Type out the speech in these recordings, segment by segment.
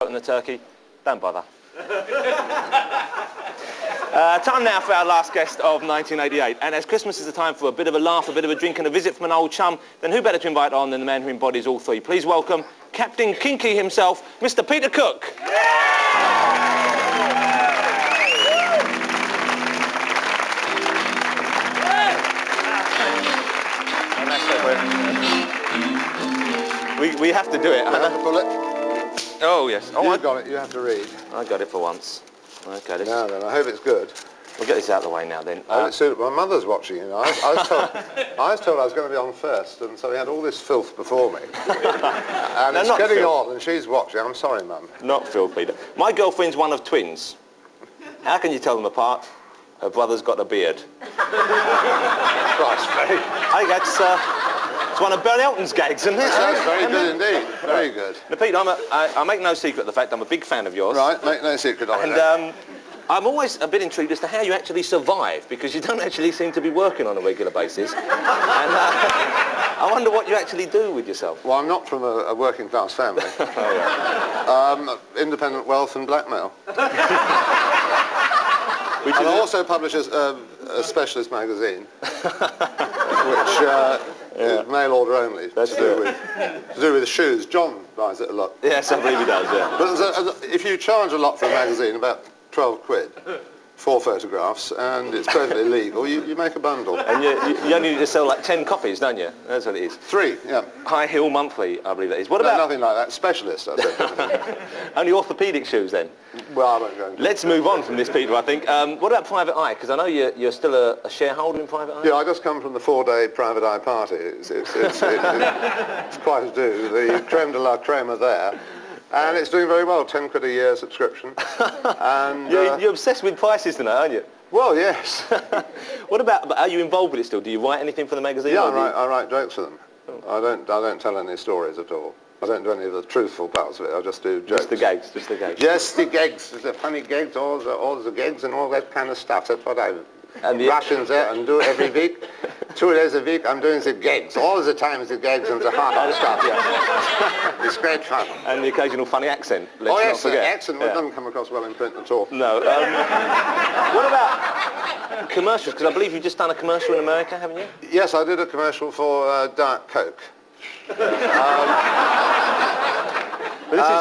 and the turkey, don't bother. Time now for our last guest of 1988, and as Christmas is the time for a bit of a laugh, a bit of a drink and a visit from an old chum, then who better to invite on than the man who embodies all three. Please welcome Captain Kinky himself, Mr. Peter Cook. We have to do it. You have to pull it. Oh, yes. Oh, I got it. You have to read. I got it for once. Okay, this Now then, I hope it's good. We'll get this out of the way now then. My mother's watching, you know. I was told I was going to be on first, and so we had all this filth before me. And no, it's getting filth. on, and she's watching. I'm sorry, Mum. Not Phil, Peter. My girlfriend's one of twins. How can you tell them apart? Her brother's got a beard. Christ, mate. I think that's it's one of Bert Elton's gags, isn't it? That's very good indeed. Very good. Now, Peter, I make no secret of the fact I'm a big fan of yours. Right, make no secret of it. And I'm always a bit intrigued as to how you actually survive, because you don't actually seem to be working on a regular basis. And I wonder what you actually do with yourself. Well, I'm not from a working class family. Independent wealth and blackmail. And I also publish a specialist magazine, which is mail order only. That's to do with shoes. John buys it a lot. Yes, I believe he does, yeah. But if you charge a lot for a magazine, about 12 quid, 4 photographs, and it's perfectly legal, you make a bundle. And you only need to sell like 10 copies, don't you? That's what it is. 3, yeah. High heel monthly, I believe that is. What about... No, nothing like that. Specialist, I said. Only orthopaedic shoes then? Well, I won't go into Let's move on from this, Peter, I think. What about Private Eye? Because I know you're still a shareholder in Private Eye? Yeah, I just come from the 4-day Private Eye party. It's quite a do. The creme de la creme are there. And it's doing very well, 10 quid a year subscription. And You're obsessed with prices tonight, aren't you? Well, yes. What about, are you involved with it still? Do you write anything for the magazine? Yeah, I write jokes for them. I don't tell any stories at all. I don't do any of the truthful parts of it. I just do jokes. Just the gags, just the gags. Just the gags, the funny gags, all the gags and all that kind of stuff. That's what I Russians there and do every week. 2 days a week I'm doing the gags. All the time the gags and the hard stuff, yeah. It's great fun. And the occasional funny accent. Let's yes, not forget. The accent doesn't come across well in print at all. No. What about commercials? Because I believe you've just done a commercial in America, haven't you? Yes, I did a commercial for Diet Coke.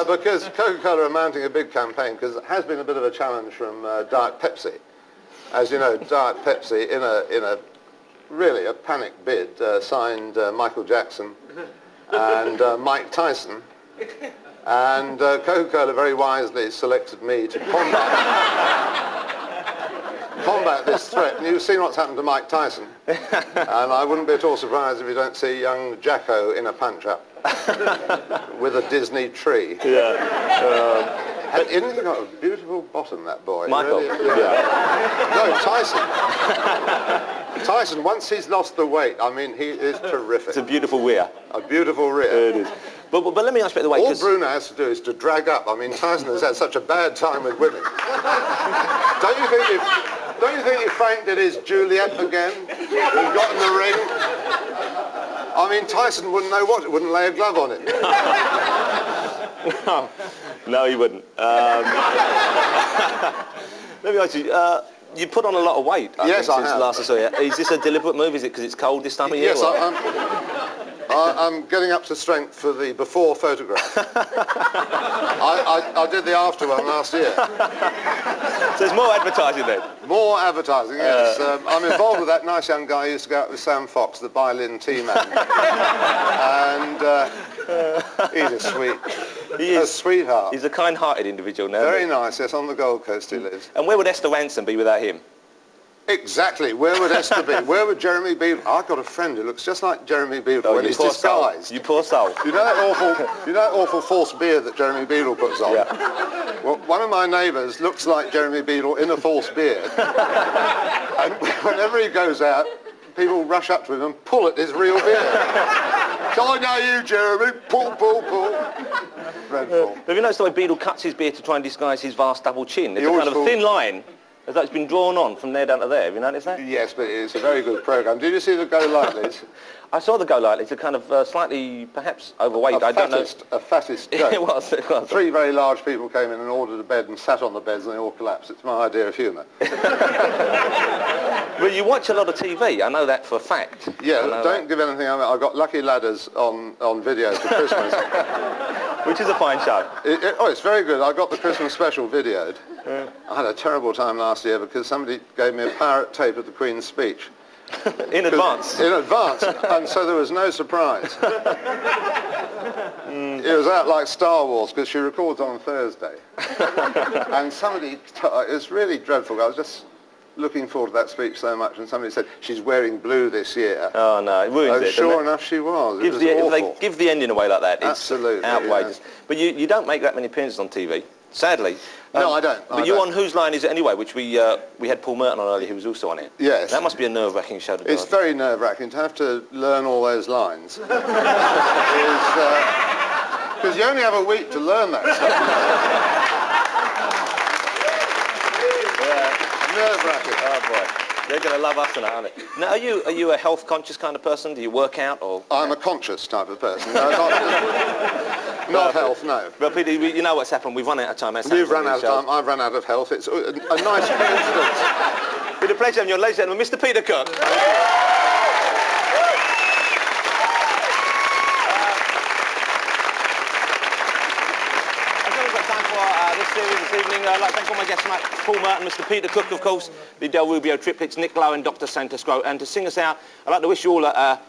Because Coca-Cola are mounting a big campaign, because it has been a bit of a challenge from Diet Pepsi. As you know, Diet Pepsi, in a really a panic bid, signed Michael Jackson and Mike Tyson, and Coca-Cola very wisely selected me to combat this threat. And you've seen what's happened to Mike Tyson, and I wouldn't be at all surprised if you don't see young Jacko in a punch-up with a Disney tree. Yeah. Isn't he got a beautiful bottom, that boy? Michael? Really, yeah. No, Tyson. Tyson, once he's lost the weight, I mean, he is terrific. It's a beautiful rear. A beautiful rear. It is. But let me ask you the way. All Bruno has to do is to drag up. I mean, Tyson has had such a bad time with women. Don't you think if Frank did his Juliet again and got in the ring? I mean, Tyson wouldn't know what, wouldn't lay a glove on him. No, he wouldn't. Let me ask you, you put on a lot of weight, I think, since last I saw you. Is this a deliberate move? Is it because it's cold this time of year? Yes, I'm getting up to strength for the before photograph. I did the after one last year. So there's more advertising then? More advertising, yes. I'm involved with that nice young guy who used to go out with Sam Fox, the Bailin tea man. And he's a sweetheart. He's a kind-hearted individual now. Very nice, yes, on the Gold Coast he lives. And where would Esther Ransom be without him? Exactly. Where would Esther be? Where would Jeremy Beadle? I've got a friend who looks just like Jeremy Beadle when he's disguised. You poor soul. You know that awful false beard that Jeremy Beadle puts on? Yeah. Well, one of my neighbours looks like Jeremy Beadle in a false beard. And whenever he goes out, people rush up to him and pull at his real beard. So I know you, Jeremy. Pull. Dreadful. Have you noticed the way Beadle cuts his beard to try and disguise his vast double chin? There's a kind of thin line. As though it's been drawn on from there down to there. Have you noticed that? Yes, but it's a very good programme. Did you see the Go Lightlies? I saw the Go Lightlies. They're kind of slightly, perhaps, overweight. I don't know. A fattest joke. It was. Three very large people came in and ordered a bed and sat on the beds and they all collapsed. It's my idea of humour. Well, you watch a lot of TV. I know that for a fact. Yeah, don't give anything. I got Lucky Ladders on video for Christmas. Which is a fine show. It's very good. I got the Christmas special videoed. Yeah. I had a terrible time last year because somebody gave me a pirate tape of the Queen's speech. In advance? In advance, and so there was no surprise. It was out like Star Wars because she records on Thursday. And somebody, it's really dreadful. I was just looking forward to that speech so much, and somebody said, she's wearing blue this year. Oh no, it ruins it. Sure enough she was. If they give the ending away like that, it's absolutely outrageous. Yeah. But you don't make that many appearances on TV, sadly. No, I don't. But you're on Whose Line Is It Anyway, which we had Paul Merton on earlier, who was also on it. Yes. That must be a nerve-wracking show to do. It's very nerve-wracking to have to learn all those lines. Because you only have a week to learn that stuff. Yeah. Nerve-wracking. Oh boy. They're going to love us tonight, aren't they? Now, are you a health-conscious kind of person? Do you work out or...? I'm a conscious type of person. No, not health, no. But Peter, you know what's happened. We've run out of time. You've run out of time. I've run out of health. It's a nice coincidence. It's been a pleasure having you on, ladies and gentlemen, Mr. Peter Cook. This evening. I'd like to thank all my guests tonight, Paul Merton, Mr. Peter Cook, of course, the Del Rubio triplets, Nick Lowe and Dr. Santa Scroat. And to sing us out, I'd like to wish you all a